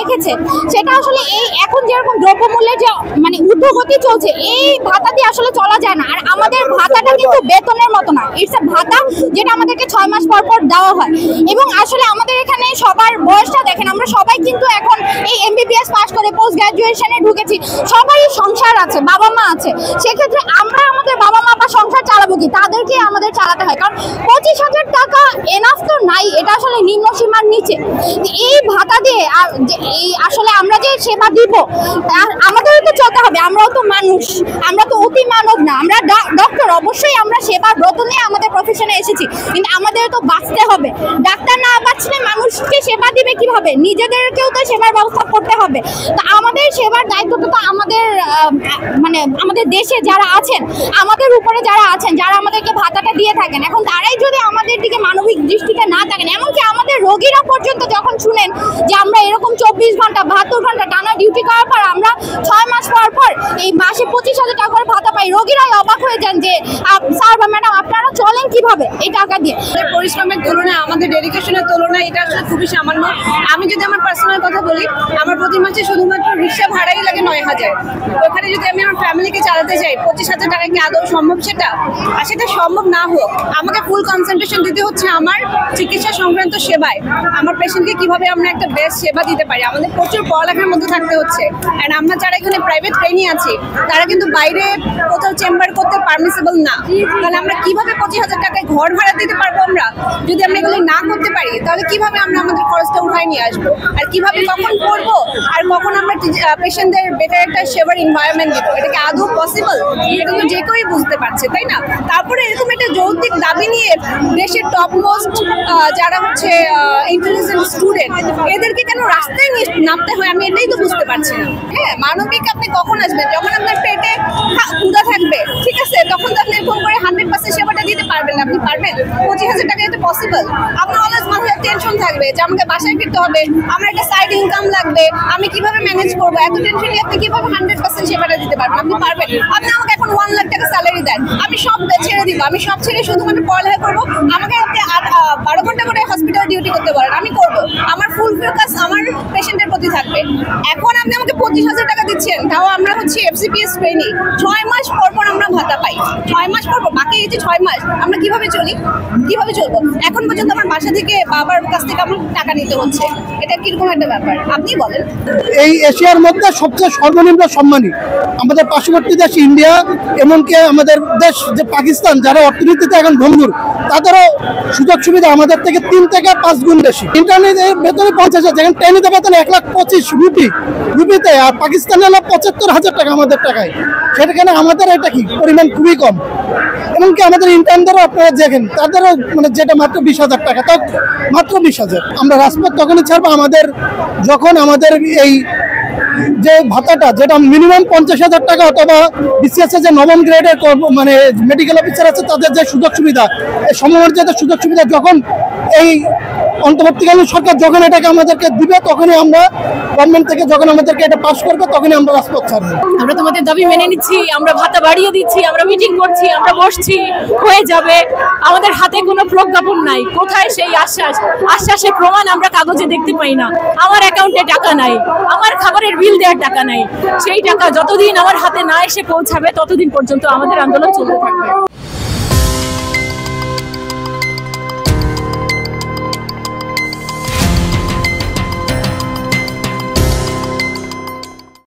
রেখেছে সেটা আসলে এই এখন যেরকম দ্রব্যমূল্যের যে মানে ঊর্ধ্বগতি চলছে, এই ভাতা দিয়ে আসলে চলা যায় না। আর আমাদের ভাতাটা কিন্তু বেতনের মতো না, ইটস এ ভাতা যেটা আমাদেরকে 6 মাস পর পর দেওয়া হয়। এবং আসলে আমাদের এখানে সবার বয়সটা দেখেন, আমরা সবাই কিন্তু এখন এই MBBS পাস করে পোস্ট গ্রাজুয়েশনে ঢুকেছি, সবারই সংসার আছে, বাবা মা আছে। সেক্ষেত্রে আমরা আমাদের বাবা মা বা সংসার চালাবো কি, তাদেরকে আমাদের চালাতে হয়। কারণ 25,000 টাকা এনাফ তো নাই, এটা আসলে নিম্ন সীমার নিচে। এই ভাতা দিয়ে এই আসলে আমরা যে সেবা দিব আমাদেরও তো চলতে হবে, আমরাও তো মানুষ, আমরা তো অতি মানব না, আমরা ডক্টর। অবশ্যই আমরা সেবার ব্রত নিয়ে আমাদের প্রফেশনে এসেছি, কিন্তু আমাদের তো বাঁচতে হবে। ডাক্তার না বাঁচলে মানুষকে সেবা দিবে কিভাবে? নিজেদেরকেও তো সেবার ব্যবস্থা করতে হবে। তো আমাদের সেবার দায়িত্বটা তো আমাদের মানে আমাদের দেশে যারা আছেন, আমাদের উপরে যারা আছেন, যারা আমাদেরকে ভাতাটা দিয়ে থাকেন, এখন তারাই যদি আমাদের দিকে মানবিক দৃষ্টিতে না থাকেন, এমনকি আমাদের রোগীরা পর্যন্ত যখন শুনেন যে আমরা এরকম 24 ঘন্টা 72 ঘন্টা টানা ডিউটি করার পর আমরা 6 মাস পর পর এই মাসে 25,000 টাকা করে ভাতা পাই, রোগীরাই অবাক হয়ে যান যে স্যার বা ম্যাডাম আপনারা চলেন কিভাবে এই টাকা দিয়ে। পরিশ্রমের তুলনায় আমাদের ডেডিকেশনের তুলনায় এটা আসলে খুবই সামান্য। আমি যদি আমার পার্সোনাল কথা বলি, আমার প্রতি মাসে শুধুমাত্র রিক্সা ভাড়াই লাগে 9,000। ওখানে যদি আমি আমার ফ্যামিলিকে চালাতে চাই 25,000 টাকা কি আদৌ সম্ভব? সেটা আর সেটা সম্ভব না হোক, আমাকে ফুল কনসেন্ট্রেশন দিতে হচ্ছে আমার চিকিৎসা সংক্রান্ত সেবায়। আমার পেশেন্টকে কিভাবে আমরা একটা বেস্ট সেবা দিতে পারি, আমাদের প্রচুর পড়ালেখার মধ্যে থাকতে হচ্ছে। অ্যান্ড আমরা যারা এখানে প্রাইভেট ট্রেনি আছি, তারা কিন্তু বাইরে কোথাও চেম্বার করতে পারমিসেবল না। তাহলে আমরা কিভাবে 25,000 টাকায় ঘর ভাড়া দিতে পারবো? আমরা যদি আমরা এগুলো না করতে পারি, তাহলে কিভাবে আমরা আমাদের খরচটা উঠায় নিয়ে আসবো? আর কিভাবে কখন করবো, আর কখন আমরা পেশেন্টদের বেটার একটা সেবার এনভায়রনমেন্ট দিব? এটা কি আদৌ পসিবল? এটা তো যে কেউই বুঝতে পারছে, তাই না? তারপরে এরকম একটা যৌক্তিক দাবি নিয়ে দেশের টপ মোস্ট যারা হচ্ছে ইন্টেলিজেন্ট স্টুডেন্ট, এদেরকে কেন রাস্তায় নামতে হয়? আমি এটাই তো বুঝতে পারছি না। হ্যাঁ, মানবিক আপনি কখন আসবেন? যখন আপনার পেটে ক্ষুধা থাকবে, ঠিক আছে, তখন তো আপনি এরকম করে 100% সেবাটা দিতে পারবেন না। আপনি পারবেন? 25,000 টাকা এটা পসিবল? আপনার অলওয়েজ মাথায় টেনশন থাকবে যে আমাকে বাসায় ফিরতে হবে, আমার একটা সাইড ইনকাম লাগবে, আমি কিভাবে ম্যানেজ করবো? এত টেনশন নিয়ে আপনি কিভাবে 100% সেবাটা দিতে পারবেন? আপনি পারবেন? আপনি আমাকে এখন 1 লাখ টাকা স্যালারি দেন, আমি সব ছেড়ে দিব, আমি সব ছেড়ে শুধুমাত্র পড়ালেখা করবো। আমাকে আপনি 12 ঘন্টা করে হসপিটালে ডিউটি করতে পারেন, আমি করবো। আমার ফুল ফোকাস আমার পেশেন্টের প্রতি থাকবে। এখন আপনি আমাকে 25,000 টাকা দিচ্ছেন, তাও আমরা হচ্ছে FCPS ট্রেনি, 6 মাস পর পর আমরা ভাতা পাই। 6 মাস পর পর, বাকি এই যে 6 মাস আমরা কিভাবে চলি, কিভাবে চলবো? এখন পর্যন্ত আমার বাসা থেকে বাবার কাছ থেকে আমার টাকা নিতে হচ্ছে। এটা কিরকম একটা ব্যাপার আপনি বলেন? এই এশিয়ার মধ্যে সবচেয়ে সর্বনিম্ন সম্মানী আমাদের পার্শ্ববর্তী দেশ ইন্ডিয়া, এমনকি আমাদের দেশ যে পাকিস্তান, যারা অর্থনীতিতে এখন ভঙ্গুর, তাদেরও সুযোগ সুবিধা আমাদের থেকে 3 থেকে 5 গুণ বেশি। ইন্টারনেটের বেতনে 50,000, যেখানে ট্রেনিতে বেতন 1,25,000 রুপিতে, আর পাকিস্তানে হলো 75,000 টাকা আমাদের টাকায়। সেখানে আমাদের এটা কি পরিমাণ খুবই কম। এমনকি আমাদের ইন্টার্নদেরও আপনারা দেখেন, তাদেরও মানে যেটা মাত্র 20,000 টাকা, তাও মাত্র 20,000। আমরা রাজপথ তখনই ছাড়বো যখন আমাদের এই যে ভাতাটা, যেটা মিনিমাম 50,000 টাকা, অথবা BCS যে নবম গ্রেডের মানে মেডিকেল অফিসার আছে, তাদের যে সুযোগ সুবিধা, এই সমমর্যাদার সুযোগ সুবিধা যখন এই অন্তর্বর্তীকালীন সরকার যখন এটাকে আমাদেরকে দিবে, তখনই আমরা গভর্নমেন্ট থেকে যখন আমাদেরকে এটা পাস করবে, তখনই আমরা রাজপথ ছাড়বো। আমরা তোমাদের দাবি মেনে নিচ্ছি, আমরা ভাতা বাড়িয়ে দিচ্ছি, আমরা মিটিং করছি, আমরা বসছি, হয়ে যাবে। আমাদের হাতে কোনো প্রজ্ঞাপন নাই। কোথায় সেই আশ্বাসের প্রমাণ আমরা কাগজে দেখতে পাই না। আমার অ্যাকাউন্টে টাকা নাই, আমার খাবারের বিল দেওয়ার টাকা নাই। সেই টাকা যতদিন আমার হাতে না এসে পৌঁছাবে, ততদিন পর্যন্ত আমাদের আন্দোলন চলতে থাকবে।